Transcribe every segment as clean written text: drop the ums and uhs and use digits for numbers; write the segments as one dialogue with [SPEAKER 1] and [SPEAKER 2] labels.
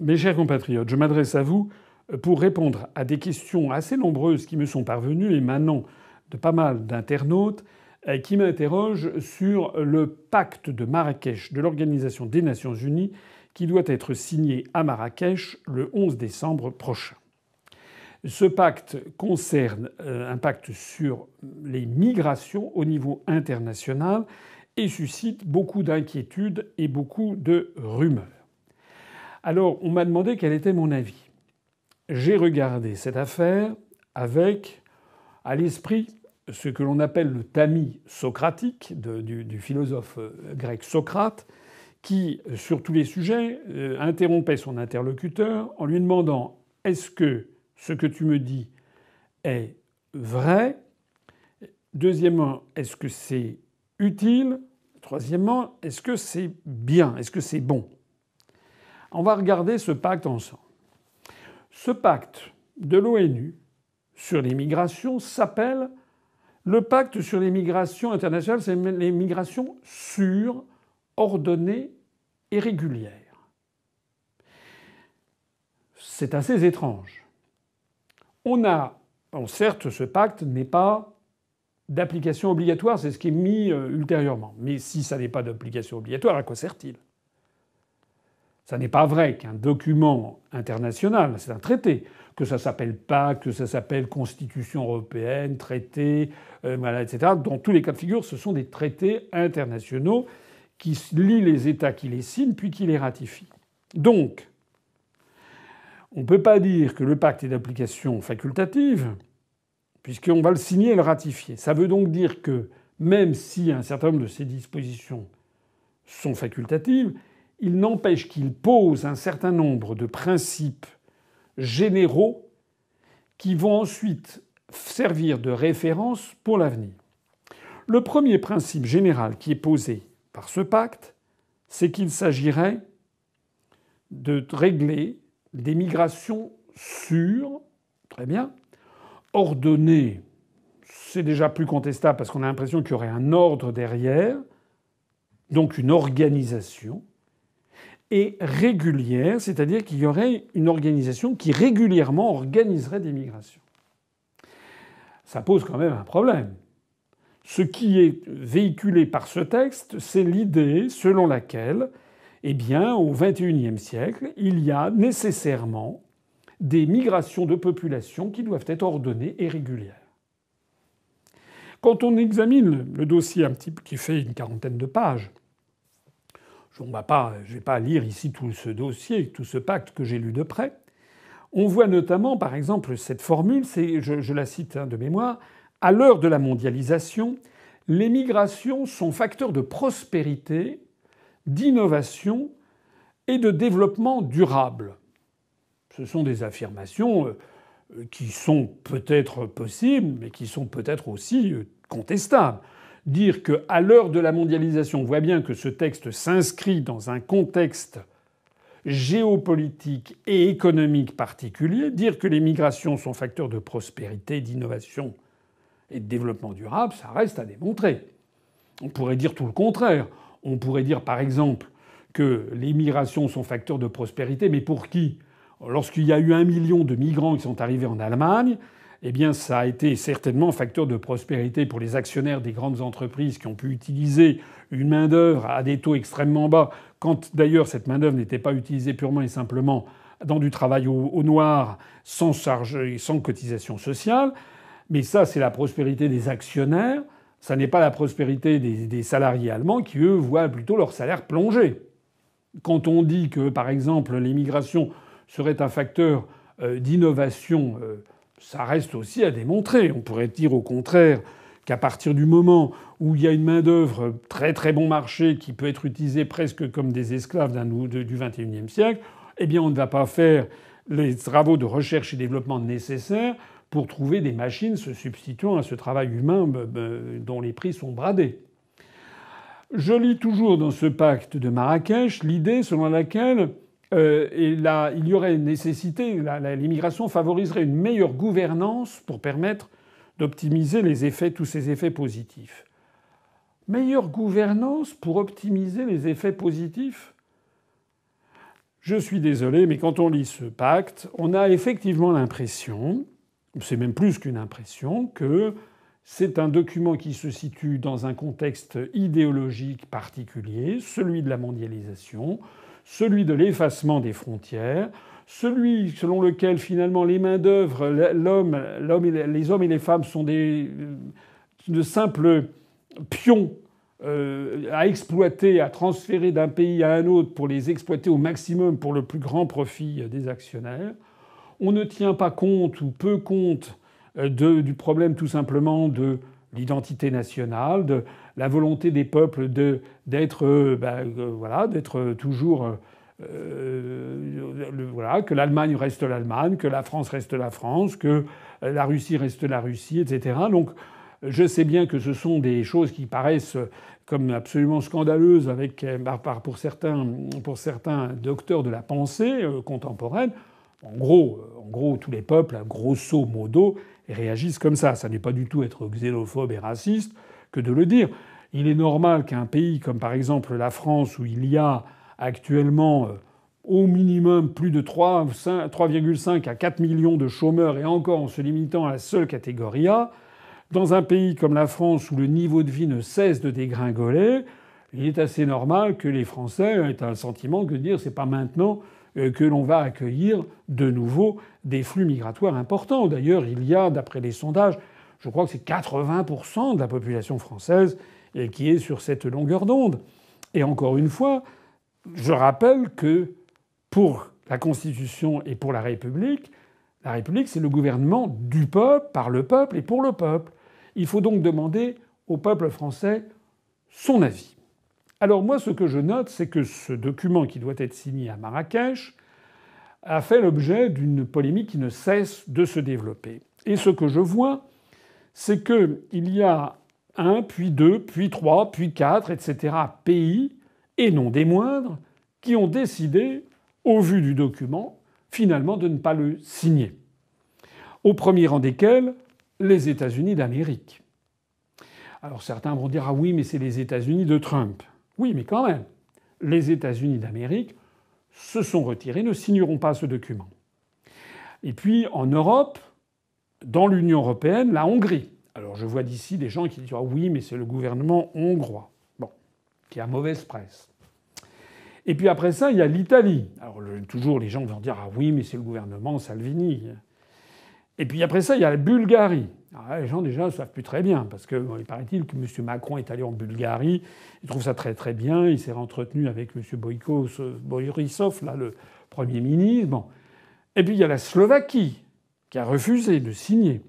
[SPEAKER 1] Mes chers compatriotes, je m'adresse à vous pour répondre à des questions assez nombreuses qui me sont parvenues émanant de pas mal d'internautes qui m'interrogent sur le pacte de Marrakech de l'Organisation des Nations Unies qui doit être signé à Marrakech le 11 décembre prochain. Ce pacte concerne un pacte sur les migrations au niveau international et suscite beaucoup d'inquiétudes et beaucoup de rumeurs. Alors, on m'a demandé quel était mon avis. J'ai regardé cette affaire avec, à l'esprit, ce que l'on appelle le tamis socratique du philosophe grec Socrate, qui, sur tous les sujets, interrompait son interlocuteur en lui demandant « Est-ce que ce que tu me dis est vrai ? Deuxièmement, est-ce que c'est utile ? Troisièmement, est-ce que c'est bien ? Est-ce que c'est bon ?» On va regarder ce pacte ensemble. Ce pacte de l'ONU sur les migrations s'appelle le pacte sur les migrations internationales, c'est les migrations sûres, ordonnées et régulières. C'est assez étrange. Certes, ce pacte n'est pas d'application obligatoire, c'est ce qui est mis ultérieurement. Mais si ça n'est pas d'application obligatoire, à quoi sert-il ? Ça n'est pas vrai qu'un document international, c'est un traité, que ça s'appelle pacte, que ça s'appelle Constitution européenne, traité, etc. Dans tous les cas de figure, ce sont des traités internationaux qui lient les États qui les signent puis qui les ratifient. Donc, on ne peut pas dire que le pacte est d'application facultative, puisqu'on va le signer et le ratifier. Ça veut donc dire que même si un certain nombre de ces dispositions sont facultatives, il n'empêche qu'il pose un certain nombre de principes généraux qui vont ensuite servir de référence pour l'avenir. Le premier principe général qui est posé par ce pacte, c'est qu'il s'agirait de régler des migrations sûres, très bien, ordonnées, c'est déjà plus contestable parce qu'on a l'impression qu'il y aurait un ordre derrière, donc une organisation, et régulière, c'est-à-dire qu'il y aurait une organisation qui régulièrement organiserait des migrations. Ça pose quand même un problème. Ce qui est véhiculé par ce texte, c'est l'idée selon laquelle, eh bien, au XXIe siècle, il y a nécessairement des migrations de population qui doivent être ordonnées et régulières. Quand on examine le dossier un petit peu qui fait une quarantaine de pages, je ne vais pas lire ici tout ce dossier, tout ce pacte que j'ai lu de près. On voit notamment, par exemple, cette formule, je la cite de mémoire, « À l'heure de la mondialisation, les migrations sont facteurs de prospérité, d'innovation et de développement durable. » Ce sont des affirmations qui sont peut-être possibles, mais qui sont peut-être aussi contestables. Dire qu'à l'heure de la mondialisation, on voit bien que ce texte s'inscrit dans un contexte géopolitique et économique particulier, dire que les migrations sont facteurs de prospérité, d'innovation et de développement durable, ça reste à démontrer. On pourrait dire tout le contraire. On pourrait dire par exemple que les migrations sont facteurs de prospérité, mais pour qui ? Lorsqu'il y a eu 1 million de migrants qui sont arrivés en Allemagne, eh bien, ça a été certainement facteur de prospérité pour les actionnaires des grandes entreprises qui ont pu utiliser une main-d'œuvre à des taux extrêmement bas, quand d'ailleurs cette main-d'œuvre n'était pas utilisée purement et simplement dans du travail au noir, sans charge et sans cotisation sociale. Mais ça, c'est la prospérité des actionnaires. Ça n'est pas la prospérité des salariés allemands qui, eux, voient plutôt leur salaire plonger. Quand on dit que, par exemple, l'immigration serait un facteur d'innovation, ça reste aussi à démontrer. On pourrait dire au contraire qu'à partir du moment où il y a une main-d'œuvre très très bon marché qui peut être utilisée presque comme des esclaves du XXIe siècle, eh bien on ne va pas faire les travaux de recherche et développement nécessaires pour trouver des machines se substituant à ce travail humain dont les prix sont bradés. Je lis toujours dans ce pacte de Marrakech l'idée selon laquelle il y aurait une nécessité, l'immigration favoriserait une meilleure gouvernance pour permettre d'optimiser tous ces effets positifs. Meilleure gouvernance pour optimiser les effets positifs ? je suis désolé, mais quand on lit ce pacte, on a effectivement l'impression, c'est même plus qu'une impression, que c'est un document qui se situe dans un contexte idéologique particulier, celui de la mondialisation, celui de l'effacement des frontières, celui selon lequel finalement les main-d'œuvre, les hommes et les femmes sont de simples pions à exploiter, à transférer d'un pays à un autre pour les exploiter au maximum pour le plus grand profit des actionnaires. On ne tient pas compte ou peu compte du problème tout simplement de l'identité nationale, de la volonté des peuples d'être toujours que l'Allemagne reste l'Allemagne, que la France reste la France, que la Russie reste la Russie, etc. Donc je sais bien que ce sont des choses qui paraissent comme absolument scandaleuses pour certains docteurs de la pensée contemporaine. En gros, tous les peuples, grosso modo, réagissent comme ça. Ça n'est pas du tout être xénophobe et raciste que de le dire. Il est normal qu'un pays comme par exemple la France, où il y a actuellement au minimum plus de 3,5 à 4 millions de chômeurs, et encore en se limitant à la seule catégorie A, dans un pays comme la France où le niveau de vie ne cesse de dégringoler, il est assez normal que les Français aient un sentiment que de dire c'est pas maintenant que l'on va accueillir de nouveau des flux migratoires importants. D'ailleurs, il y a, d'après les sondages, je crois que c'est 80% de la population française qui est sur cette longueur d'onde. Et encore une fois, je rappelle que pour la Constitution et pour la République, c'est le gouvernement du peuple, par le peuple et pour le peuple. Il faut donc demander au peuple français son avis. Alors moi, ce que je note, c'est que ce document qui doit être signé à Marrakech a fait l'objet d'une polémique qui ne cesse de se développer. Et ce que je vois, c'est qu'il y a un, puis deux, puis trois, puis quatre, etc. pays, et non des moindres, qui ont décidé, au vu du document, finalement de ne pas le signer. Au premier rang desquels, les États-Unis d'Amérique. Alors certains vont dire « Ah oui, mais c'est les États-Unis de Trump ». Oui, mais quand même, les États-Unis d'Amérique se sont retirés, ne signeront pas ce document. Et puis en Europe, dans l'Union européenne, la Hongrie. Alors je vois d'ici des gens qui disent « Ah oui, mais c'est le gouvernement hongrois ». Bon, qui a mauvaise presse. Et puis après ça, il y a l'Italie. Alors toujours les gens vont dire « Ah oui, mais c'est le gouvernement Salvini ». Et puis après ça, il y a la Bulgarie. Alors là, les gens déjà ne savent plus très bien, parce que il paraît-il que M. Macron est allé en Bulgarie, il trouve ça très très bien, il s'est entretenu avec M. Borisov, là, le Premier ministre. Bon. Et puis il y a la Slovaquie, qui a refusé de signer.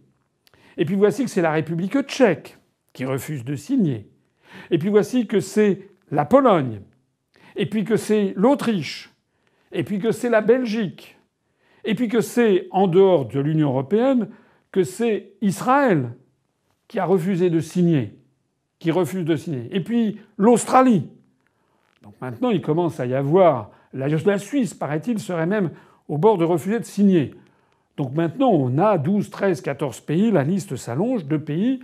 [SPEAKER 1] Et puis voici que c'est la République tchèque, qui refuse de signer. Et puis voici que c'est la Pologne. Et puis que c'est l'Autriche. Et puis que c'est la Belgique. Et puis que c'est, en dehors de l'Union européenne, que c'est Israël qui a refusé de signer, qui refuse de signer. Et puis l'Australie. Donc maintenant, il commence à y avoir... La Suisse, paraît-il, serait même au bord de refuser de signer. Donc maintenant, on a 12, 13, 14 pays, la liste s'allonge, de pays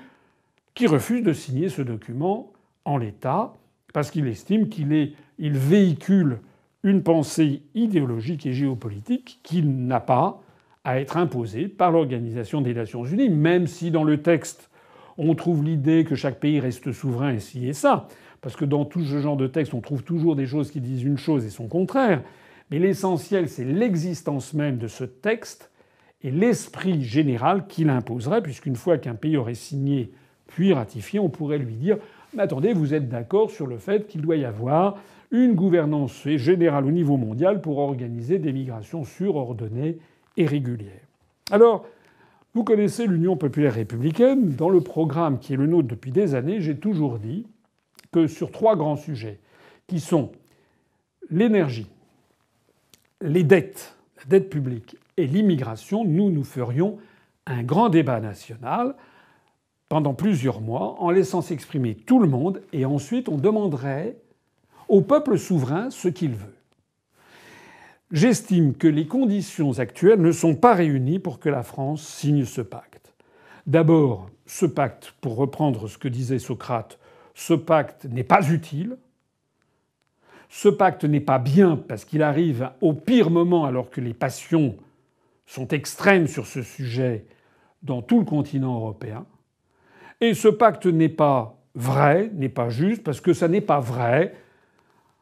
[SPEAKER 1] qui refusent de signer ce document en l'état, parce qu'il estime qu'il véhicule une pensée idéologique et géopolitique qui n'a pas à être imposée par l'Organisation des Nations Unies, même si dans le texte on trouve l'idée que chaque pays reste souverain et ci et ça, parce que dans tout ce genre de texte on trouve toujours des choses qui disent une chose et son contraire, mais l'essentiel c'est l'existence même de ce texte et l'esprit général qu'il imposerait, puisqu'une fois qu'un pays aurait signé puis ratifié, on pourrait lui dire « Mais attendez, vous êtes d'accord sur le fait qu'il doit y avoir une gouvernance générale au niveau mondial pour organiser des migrations sûres, ordonnées et régulières. » Alors, vous connaissez l'Union populaire républicaine. Dans le programme qui est le nôtre depuis des années, j'ai toujours dit que sur trois grands sujets, qui sont l'énergie, les dettes, la dette publique et l'immigration, nous ferions un grand débat national pendant plusieurs mois en laissant s'exprimer tout le monde et ensuite on demanderait au peuple souverain ce qu'il veut. J'estime que les conditions actuelles ne sont pas réunies pour que la France signe ce pacte. D'abord, ce pacte, pour reprendre ce que disait Socrate, ce pacte n'est pas utile. Ce pacte n'est pas bien parce qu'il arrive au pire moment alors que les passions sont extrêmes sur ce sujet dans tout le continent européen. Et ce pacte n'est pas vrai, n'est pas juste, parce que ça n'est pas vrai.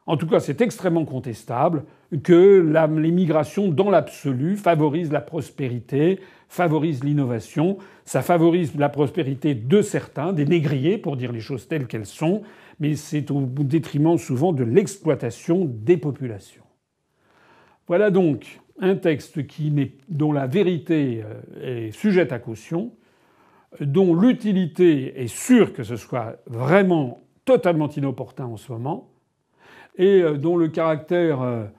[SPEAKER 1] En tout cas, c'est extrêmement contestable que l'immigration, dans l'absolu, favorise la prospérité, favorise l'innovation. Ça favorise la prospérité de certains, des négriers, pour dire les choses telles qu'elles sont, mais c'est au détriment souvent de l'exploitation des populations. Voilà donc un texte dont la vérité est sujette à caution, dont l'utilité est sûre que ce soit vraiment totalement inopportun en ce moment, et dont le caractère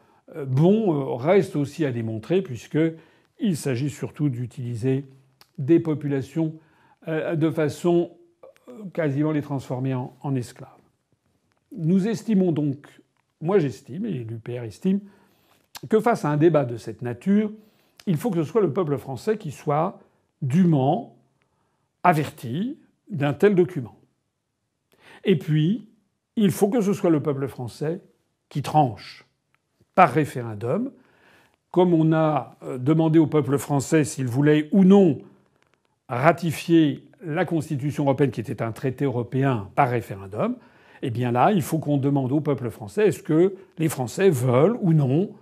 [SPEAKER 1] bon reste aussi à démontrer, puisqu'il s'agit surtout d'utiliser des populations de façon quasiment les transformer en esclaves. Nous estimons donc, moi j'estime, et l'UPR estime, que face à un débat de cette nature, il faut que ce soit le peuple français qui soit dûment averti d'un tel document. Et puis, il faut que ce soit le peuple français qui tranche par référendum, comme on a demandé au peuple français s'il voulait ou non ratifier la Constitution européenne, qui était un traité européen, par référendum. Eh bien là, il faut qu'on demande au peuple français est-ce que les Français veulent ou non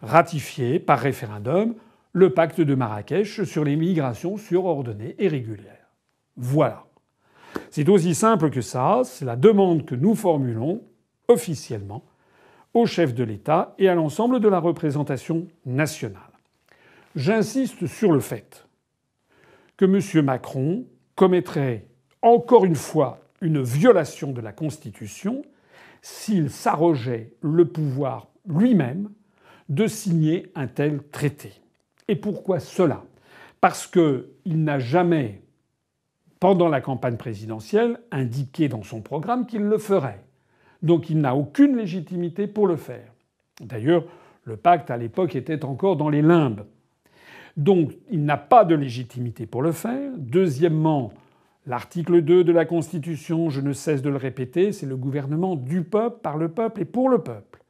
[SPEAKER 1] ratifier par référendum le pacte de Marrakech sur les migrations surordonnées et régulières. Voilà. C'est aussi simple que ça. C'est la demande que nous formulons officiellement au chef de l'État et à l'ensemble de la représentation nationale. J'insiste sur le fait que M. Macron commettrait encore une fois une violation de la Constitution s'il s'arrogeait le pouvoir lui-même de signer un tel traité. Et pourquoi cela ? Parce qu'il n'a jamais, pendant la campagne présidentielle, indiqué dans son programme qu'il le ferait. Donc il n'a aucune légitimité pour le faire. D'ailleurs, le pacte à l'époque était encore dans les limbes. Donc il n'a pas de légitimité pour le faire. Deuxièmement, l'article 2 de la Constitution, je ne cesse de le répéter, c'est le gouvernement du peuple, par le peuple et pour le peuple.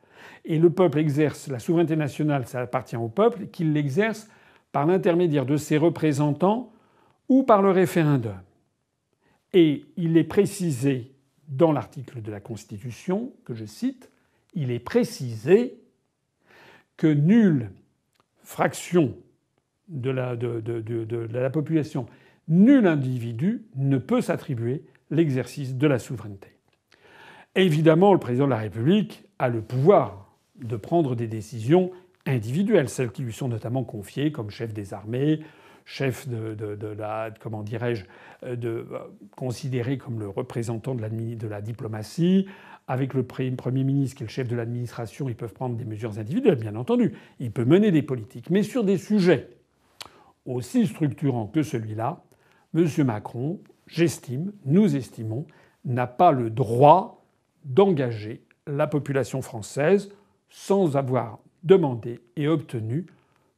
[SPEAKER 1] Et le peuple exerce la souveraineté nationale, ça appartient au peuple, qu'il l'exerce par l'intermédiaire de ses représentants ou par le référendum. Et il est précisé dans l'article de la Constitution, que je cite, il est précisé que nulle fraction de la population, nul individu ne peut s'attribuer l'exercice de la souveraineté. Évidemment, le président de la République a le pouvoir de prendre des décisions individuelles, celles qui lui sont notamment confiées comme chef des armées, chef considéré comme le représentant de la diplomatie. Avec le Premier ministre, qui est le chef de l'administration, ils peuvent prendre des mesures individuelles, bien entendu. Il peut mener des politiques. Mais sur des sujets aussi structurants que celui-là, M. Macron, nous estimons, n'a pas le droit d'engager la population française sans avoir demandé et obtenu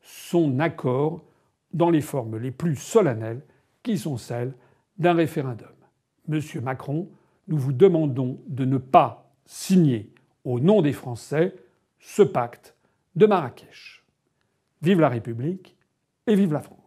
[SPEAKER 1] son accord dans les formes les plus solennelles qui sont celles d'un référendum. Monsieur Macron, nous vous demandons de ne pas signer au nom des Français ce pacte de Marrakech. Vive la République et vive la France.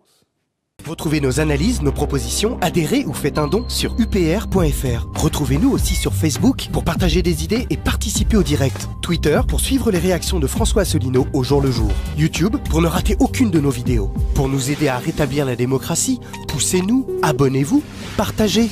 [SPEAKER 2] Retrouvez nos analyses, nos propositions, adhérez ou faites un don sur upr.fr. Retrouvez-nous aussi sur Facebook pour partager des idées et participer au direct. Twitter pour suivre les réactions de François Asselineau au jour le jour. YouTube pour ne rater aucune de nos vidéos. Pour nous aider à rétablir la démocratie, poussez-nous, abonnez-vous, partagez.